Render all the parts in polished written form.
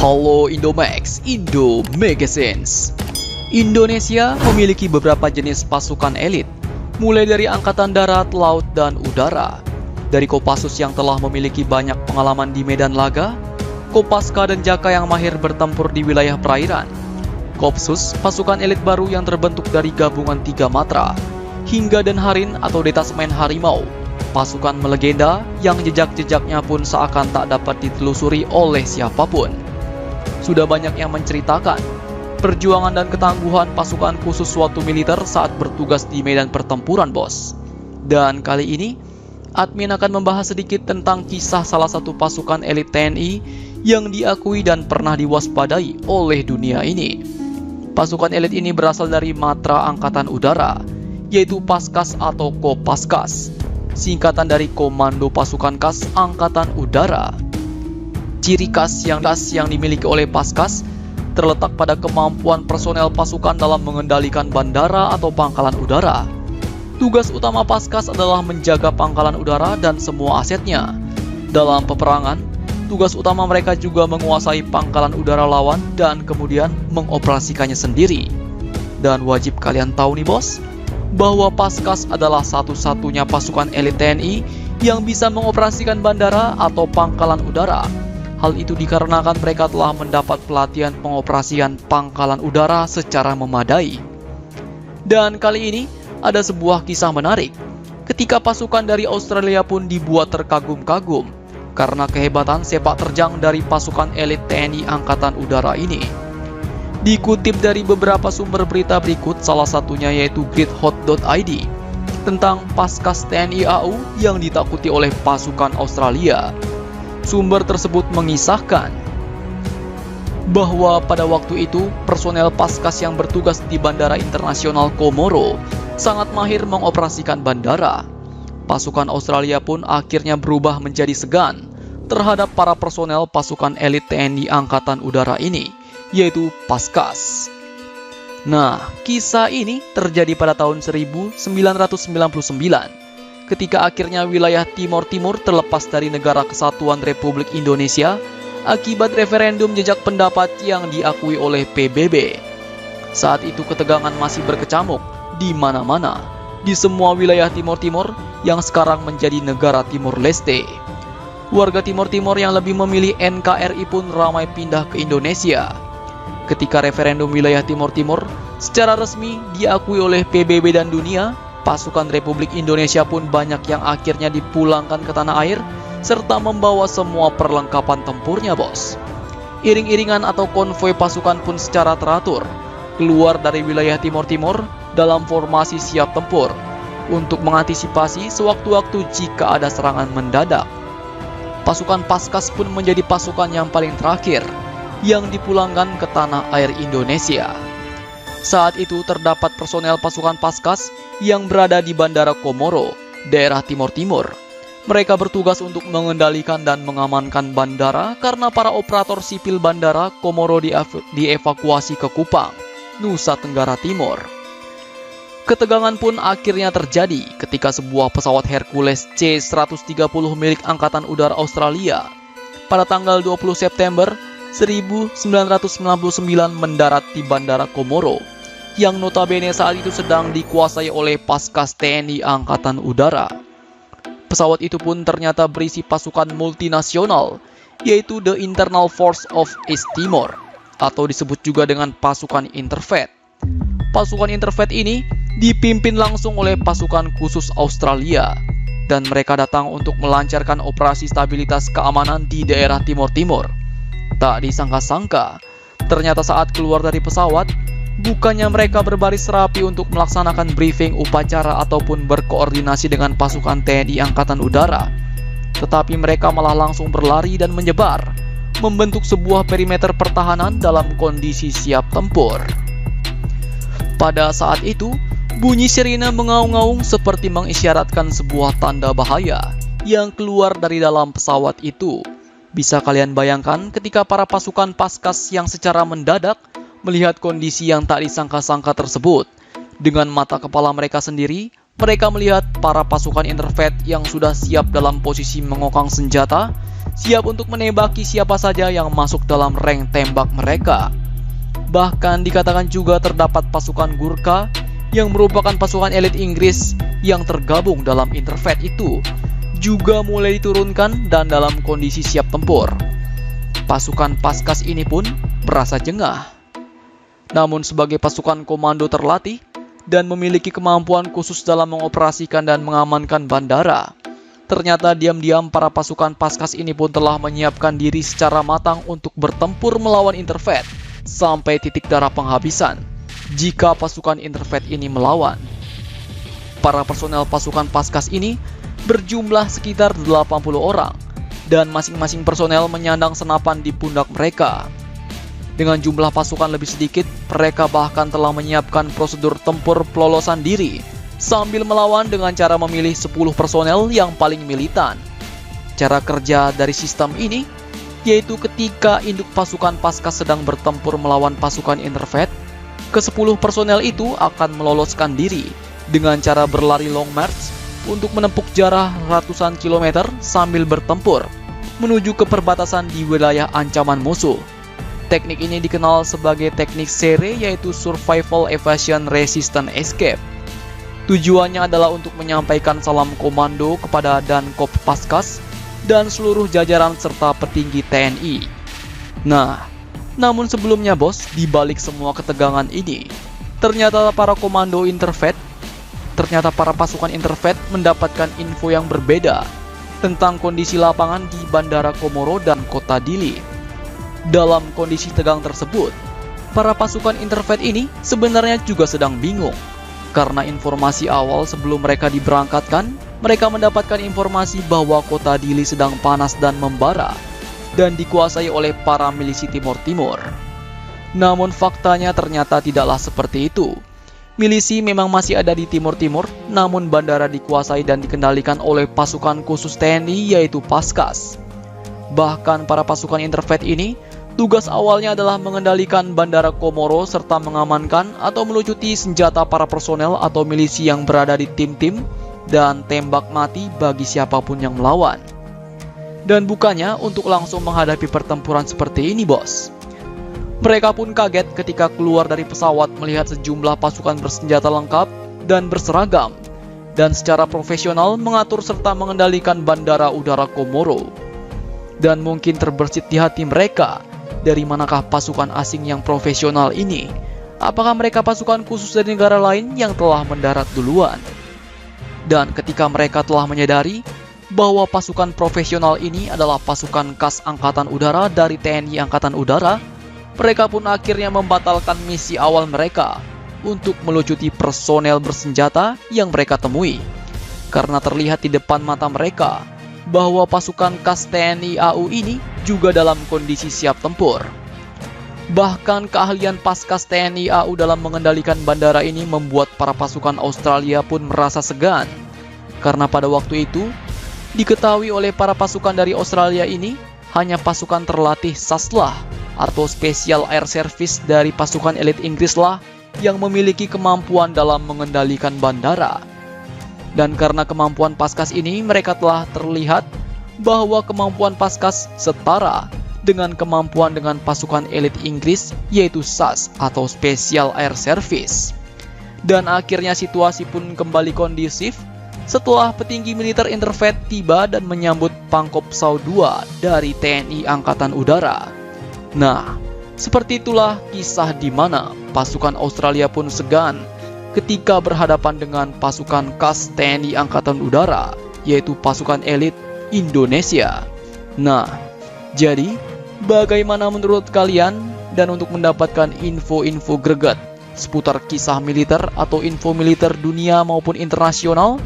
Halo Indomax, Indo Magazines. Indonesia memiliki beberapa jenis pasukan elit, mulai dari Angkatan Darat, Laut, dan Udara. Dari Kopassus yang telah memiliki banyak pengalaman di medan laga, Kopaska dan Jaka yang mahir bertempur di wilayah perairan, Kopsus, pasukan elit baru yang terbentuk dari gabungan 3 matra, hingga Denharin atau Detasmen Harimau, pasukan melegenda yang jejak-jejaknya pun seakan tak dapat ditelusuri oleh siapapun. Sudah banyak yang menceritakan perjuangan dan ketangguhan pasukan khusus suatu militer saat bertugas di medan pertempuran, bos. Dan kali ini, admin akan membahas sedikit tentang kisah salah satu pasukan elit TNI yang diakui dan pernah diwaspadai oleh dunia ini. Pasukan elit ini berasal dari matra Angkatan Udara, yaitu Paskas atau Kopaskas, singkatan dari Komando Pasukan Khas Angkatan Udara. Ciri khas yang dimiliki oleh Paskas terletak pada kemampuan personel pasukan dalam mengendalikan bandara atau pangkalan udara. Tugas utama Paskas adalah menjaga pangkalan udara dan semua asetnya. Dalam peperangan, tugas utama mereka juga menguasai pangkalan udara lawan dan kemudian mengoperasikannya sendiri. Dan wajib kalian tahu nih bos, bahwa Paskas adalah satu-satunya pasukan elit TNI yang bisa mengoperasikan bandara atau pangkalan udara. Hal itu dikarenakan mereka telah mendapat pelatihan pengoperasian pangkalan udara secara memadai. Dan kali ini ada sebuah kisah menarik, ketika pasukan dari Australia pun dibuat terkagum-kagum karena kehebatan sepak terjang dari pasukan elit TNI Angkatan Udara ini. Dikutip dari beberapa sumber berita berikut, salah satunya yaitu greathot.id, tentang Paskas TNI AU yang ditakuti oleh pasukan Australia. Sumber tersebut mengisahkan bahwa pada waktu itu personel Paskas yang bertugas di Bandara Internasional Komoro sangat mahir mengoperasikan bandara. Pasukan Australia pun akhirnya berubah menjadi segan terhadap para personel pasukan elit TNI Angkatan Udara ini, yaitu Paskas. Nah, kisah ini terjadi pada tahun 1999, ketika akhirnya wilayah Timor Timur terlepas dari Negara Kesatuan Republik Indonesia akibat referendum jejak pendapat yang diakui oleh PBB. Saat itu ketegangan masih berkecamuk di mana-mana, di semua wilayah Timor Timur yang sekarang menjadi negara Timor Leste. Warga Timor Timur yang lebih memilih NKRI pun ramai pindah ke Indonesia. Ketika referendum wilayah Timor Timur secara resmi diakui oleh PBB dan dunia, pasukan Republik Indonesia pun banyak yang akhirnya dipulangkan ke tanah air serta membawa semua perlengkapan tempurnya, bos. Iring-iringan atau konvoi pasukan pun secara teratur keluar dari wilayah Timor Timur dalam formasi siap tempur untuk mengantisipasi sewaktu-waktu jika ada serangan mendadak. Pasukan Paskas pun menjadi pasukan yang paling terakhir yang dipulangkan ke tanah air Indonesia. Saat itu terdapat personel pasukan Paskas yang berada di Bandara Komoro, daerah Timor Timur. Mereka bertugas untuk mengendalikan dan mengamankan bandara karena para operator sipil bandara Komoro dievakuasi ke Kupang, Nusa Tenggara Timur. Ketegangan pun akhirnya terjadi ketika sebuah pesawat Hercules C-130 milik Angkatan Udara Australia pada tanggal 20 September 1999 mendarat di Bandara Komoro, yang notabene saat itu sedang dikuasai oleh Paskas TNI Angkatan Udara. Pesawat itu pun ternyata berisi pasukan multinasional, yaitu The Internal Force of East Timor, atau disebut juga dengan pasukan Interfet. Pasukan Interfet ini dipimpin langsung oleh pasukan khusus Australia, dan mereka datang untuk melancarkan operasi stabilitas keamanan di daerah Timor Timur. Tak disangka-sangka, ternyata saat keluar dari pesawat, bukannya mereka berbaris rapi untuk melaksanakan briefing upacara ataupun berkoordinasi dengan pasukan TNI Angkatan Udara, tetapi mereka malah langsung berlari dan menyebar, membentuk sebuah perimeter pertahanan dalam kondisi siap tempur. Pada saat itu, bunyi sirine mengaung-ngaung seperti mengisyaratkan sebuah tanda bahaya yang keluar dari dalam pesawat itu. Bisa kalian bayangkan ketika para pasukan Paskas yang secara mendadak melihat kondisi yang tak disangka-sangka tersebut. Dengan mata kepala mereka sendiri, mereka melihat para pasukan Interfet yang sudah siap dalam posisi mengokang senjata siap untuk menembaki siapa saja yang masuk dalam rank tembak mereka. Bahkan dikatakan juga terdapat pasukan Gurkha yang merupakan pasukan elit Inggris yang tergabung dalam Interfet itu juga mulai diturunkan dan dalam kondisi siap tempur. Pasukan Paskas ini pun merasa jengah. Namun sebagai pasukan komando terlatih dan memiliki kemampuan khusus dalam mengoperasikan dan mengamankan bandara, ternyata diam-diam para pasukan Paskas ini pun telah menyiapkan diri secara matang untuk bertempur melawan Interfet sampai titik darah penghabisan jika pasukan Interfet ini melawan. Para personel pasukan Paskas ini berjumlah sekitar 80 orang dan masing-masing personel menyandang senapan di pundak mereka. Dengan jumlah pasukan lebih sedikit, mereka bahkan telah menyiapkan prosedur tempur pelolosan diri sambil melawan dengan cara memilih 10 personel yang paling militan. Cara kerja dari sistem ini yaitu ketika induk pasukan Paskas sedang bertempur melawan pasukan Interfet, ke-10 personel itu akan meloloskan diri dengan cara berlari long march untuk menempuh jarak ratusan kilometer sambil bertempur menuju ke perbatasan di wilayah ancaman musuh. Teknik ini dikenal sebagai teknik SERE, yaitu Survival Evasion Resistant Escape. Tujuannya adalah untuk menyampaikan salam komando kepada Dankop Paskas dan seluruh jajaran serta petinggi TNI. Nah, namun sebelumnya bos, di balik semua ketegangan ini, ternyata para pasukan Interfet mendapatkan info yang berbeda tentang kondisi lapangan di Bandara Komoro dan Kota Dili. Dalam kondisi tegang tersebut, para pasukan Interfet ini sebenarnya juga sedang bingung. Karena informasi awal sebelum mereka diberangkatkan, mereka mendapatkan informasi bahwa Kota Dili sedang panas dan membara dan dikuasai oleh para milisi Timur Timur. Namun faktanya ternyata tidaklah seperti itu. Milisi memang masih ada di Timur Timur, namun bandara dikuasai dan dikendalikan oleh pasukan khusus TNI yaitu Paskas. Bahkan para pasukan Interfet ini tugas awalnya adalah mengendalikan Bandara Komoro serta mengamankan atau melucuti senjata para personel atau milisi yang berada di tim-tim dan tembak mati bagi siapapun yang melawan. Dan bukannya untuk langsung menghadapi pertempuran seperti ini bos. Mereka pun kaget ketika keluar dari pesawat melihat sejumlah pasukan bersenjata lengkap dan berseragam dan secara profesional mengatur serta mengendalikan Bandara Udara Komoro. Dan mungkin terbersit di hati mereka, dari manakah pasukan asing yang profesional ini? Apakah mereka pasukan khusus dari negara lain yang telah mendarat duluan? Dan ketika mereka telah menyadari bahwa pasukan profesional ini adalah pasukan khas Angkatan Udara dari TNI Angkatan Udara, mereka pun akhirnya membatalkan misi awal mereka untuk melucuti personel bersenjata yang mereka temui. Karena terlihat di depan mata mereka bahwa pasukan khas TNI AU ini juga dalam kondisi siap tempur. Bahkan keahlian Paskas TNI AU dalam mengendalikan bandara ini membuat para pasukan Australia pun merasa segan. Karena pada waktu itu, diketahui oleh para pasukan dari Australia ini hanya pasukan terlatih SAS-lah atau Special Air Service dari pasukan elit Inggris lah yang memiliki kemampuan dalam mengendalikan bandara. Dan karena kemampuan Paskas ini, mereka telah terlihat bahwa kemampuan Paskas setara dengan kemampuan dengan pasukan elit Inggris yaitu SAS atau Special Air Service. Dan akhirnya situasi pun kembali kondusif setelah petinggi militer Interfet tiba dan menyambut Pangkopsau II dari TNI Angkatan Udara. Nah, seperti itulah kisah di mana pasukan Australia pun segan ketika berhadapan dengan pasukan khas TNI Angkatan Udara, yaitu pasukan elit Indonesia. Nah, jadi bagaimana menurut kalian? Dan untuk mendapatkan info-info greget seputar kisah militer atau info militer dunia maupun internasional,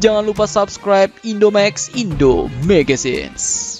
jangan lupa subscribe Indomax Indo Magazines.